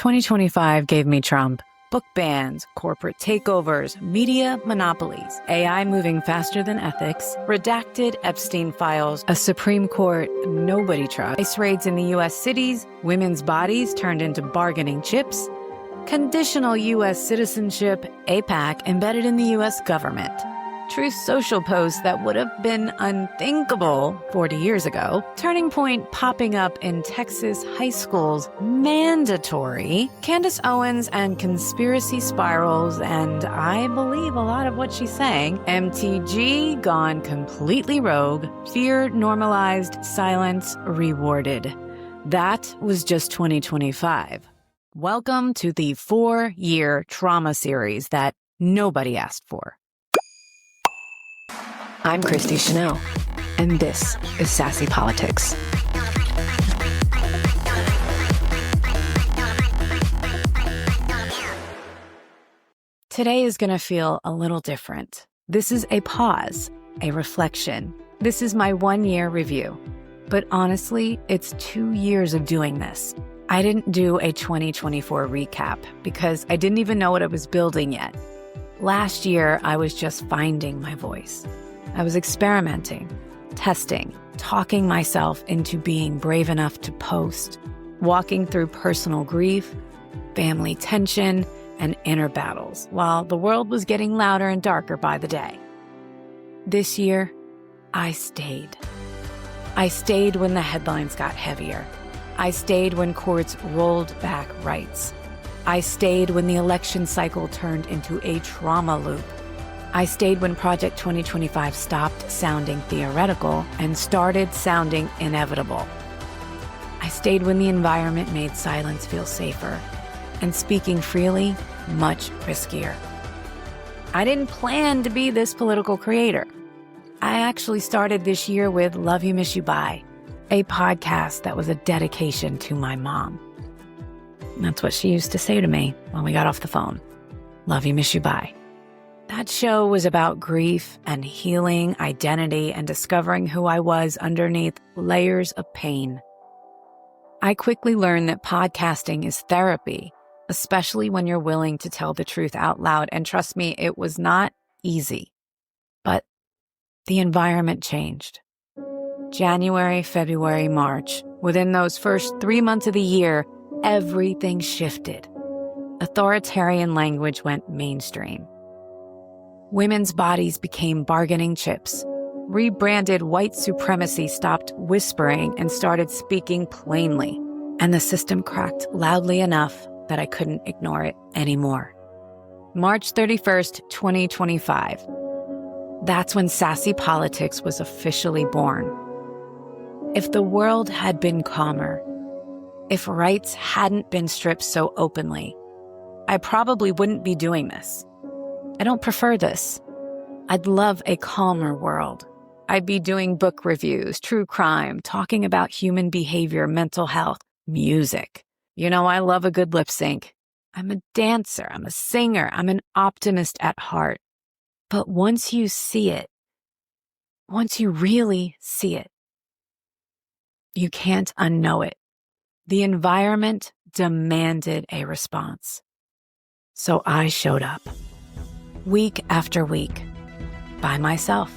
2025 gave me Trump, book bans, corporate takeovers, media monopolies, AI moving faster than ethics, redacted Epstein files, a Supreme Court nobody trusts, ICE raids in the U.S. cities, women's bodies turned into bargaining chips, conditional U.S. citizenship, APAC embedded in the U.S. government, Truth Social posts that would have been unthinkable 40 years ago, Turning Point popping up in Texas high schools, mandatory, Candace Owens and conspiracy spirals, and I believe a lot of what she's saying, MTG gone completely rogue, fear normalized, silence rewarded. That was just 2025. Welcome to the 4-year trauma series that nobody asked for. I'm Christi Chanelle, and this is Sassy Politics. Today is going to feel a little different. This is a pause, a reflection. This is my 1-year review. But honestly, it's 2 years of doing this. I didn't do a 2024 recap because I didn't even know what I was building yet. Last year, I was just finding my voice. I was experimenting, testing, talking myself into being brave enough to post, walking through personal grief, family tension, and inner battles, while the world was getting louder and darker by the day. This year, I stayed. I stayed when the headlines got heavier. I stayed when courts rolled back rights. I stayed when the election cycle turned into a trauma loop. I stayed when Project 2025 stopped sounding theoretical and started sounding inevitable. I stayed when the environment made silence feel safer and speaking freely much riskier. I didn't plan to be this political creator. I actually started this year with Love You, Miss You, Bye, a podcast that was a dedication to my mom. That's what she used to say to me when we got off the phone. Love you, miss you, bye. That show was about grief and healing, identity, and discovering who I was underneath layers of pain. I quickly learned that podcasting is therapy, especially when you're willing to tell the truth out loud. And trust me, it was not easy. But the environment changed. January, February, March, within those first 3 months of the year, everything shifted. Authoritarian language went mainstream. Women's bodies became bargaining chips. Rebranded white supremacy stopped whispering and started speaking plainly. And the system cracked loudly enough that I couldn't ignore it anymore. March 31st, 2025. That's when Sassy Politics was officially born. If the world had been calmer, if rights hadn't been stripped so openly, I probably wouldn't be doing this. I don't prefer this. I'd love a calmer world. I'd be doing book reviews, true crime, talking about human behavior, mental health, music. You know, I love a good lip sync. I'm a dancer. I'm a singer. I'm an optimist at heart. But once you see it, once you really see it, you can't unknow it. The environment demanded a response. So I showed up. Week after week, by myself.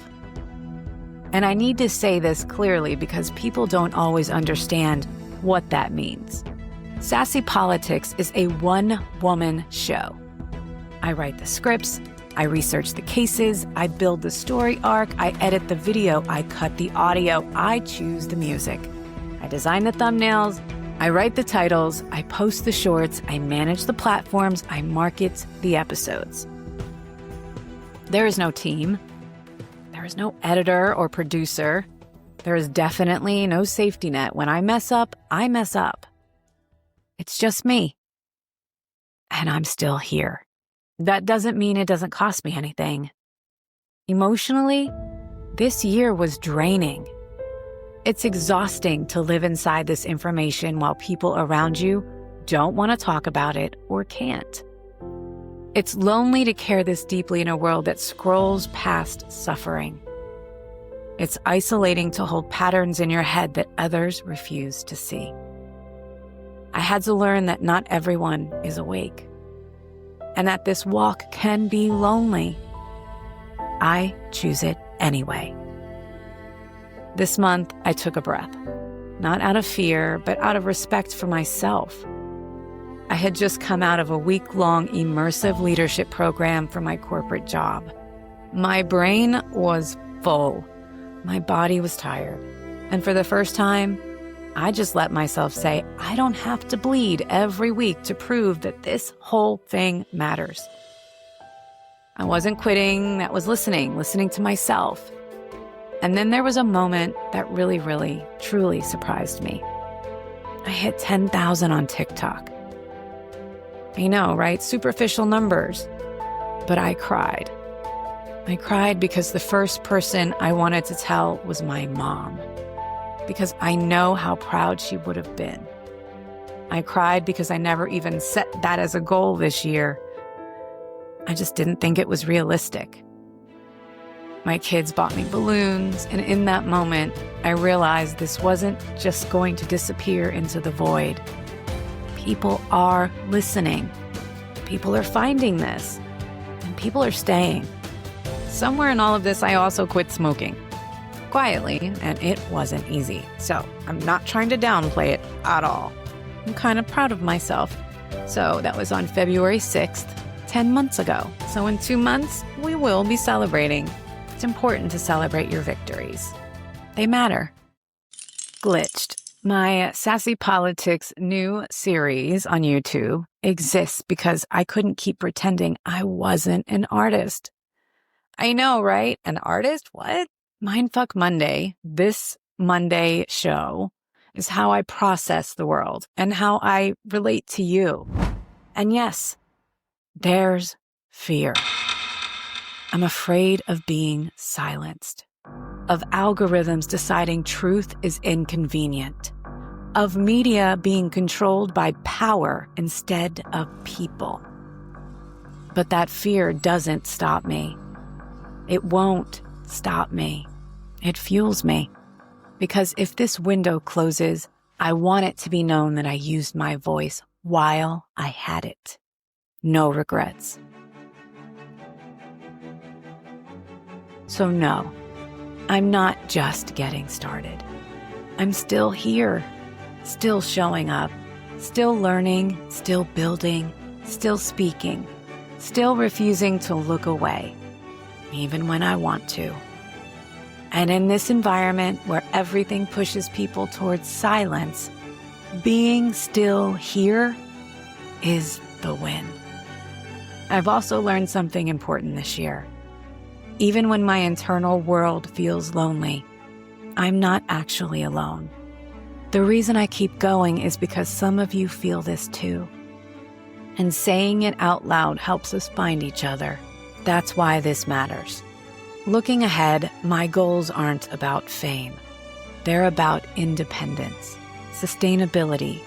And I need to say this clearly because people don't always understand what that means. Sassy Politics is a one-woman show. I write the scripts, I research the cases, I build the story arc, I edit the video, I cut the audio, I choose the music. I design the thumbnails, I write the titles, I post the shorts, I manage the platforms, I market the episodes. There is no team. There is no editor or producer. There is definitely no safety net. When I mess up, I mess up. It's just me. And I'm still here. That doesn't mean it doesn't cost me anything. Emotionally, this year was draining. It's exhausting to live inside this information while people around you don't want to talk about it or can't. It's lonely to care this deeply in a world that scrolls past suffering. It's isolating to hold patterns in your head that others refuse to see. I had to learn that not everyone is awake, and that this walk can be lonely. I choose it anyway. This month, I took a breath, not out of fear, but out of respect for myself. I had just come out of a week-long immersive leadership program for my corporate job. My brain was full. My body was tired. And for the first time, I just let myself say, I don't have to bleed every week to prove that this whole thing matters. I wasn't quitting, that was listening to myself. And then there was a moment that really, really, truly surprised me. I hit 10,000 on TikTok. I know, right? Superficial numbers. But I cried. I cried because the first person I wanted to tell was my mom, because I know how proud she would have been. I cried because I never even set that as a goal this year. I just didn't think it was realistic. My kids bought me balloons, and in that moment, I realized this wasn't just going to disappear into the void. People are listening. People are finding this, and people are staying. Somewhere in all of this, I also quit smoking. Quietly, and it wasn't easy. So I'm not trying to downplay it at all. I'm kind of proud of myself. So that was on February 6th, 10 months ago. So in 2 months, we will be celebrating. It's important to celebrate your victories. They matter. Glitched. My Sassy Politics new series on YouTube exists because I couldn't keep pretending I wasn't an artist. I know, right? An artist? What? Mindfuck Monday, this Monday show, is how I process the world and how I relate to you. And yes, there's fear. I'm afraid of being silenced, of algorithms deciding truth is inconvenient, of media being controlled by power instead of people. But that fear doesn't stop me. It won't stop me. It fuels me. Because if this window closes, I want it to be known that I used my voice while I had it. No regrets. So no, I'm not just getting started. I'm still here, still showing up, still learning, still building, still speaking, still refusing to look away, even when I want to. And in this environment where everything pushes people towards silence, being still here is the win. I've also learned something important this year. Even when my internal world feels lonely, I'm not actually alone. The reason I keep going is because some of you feel this too. And saying it out loud helps us find each other. That's why this matters. Looking ahead, my goals aren't about fame. They're about independence, sustainability,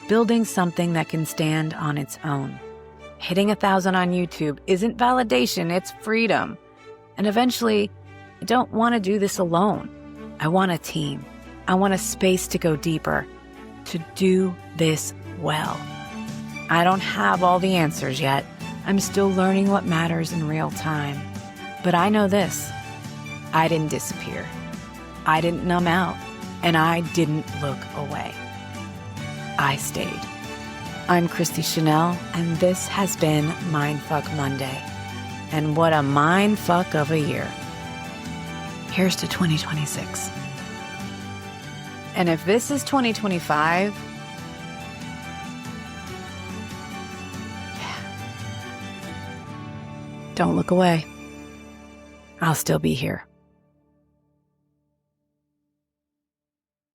building something that can stand on its own. Hitting 1,000 on YouTube isn't validation, it's freedom. And eventually, I don't want to do this alone. I want a team. I want a space to go deeper, to do this well. I don't have all the answers yet. I'm still learning what matters in real time. But I know this. I didn't disappear. I didn't numb out. And I didn't look away. I stayed. I'm Christi Chanelle, and this has been Mindfuck Monday. And what a mindfuck of a year. Here's to 2026. And if this is 2025, don't look away. I'll still be here.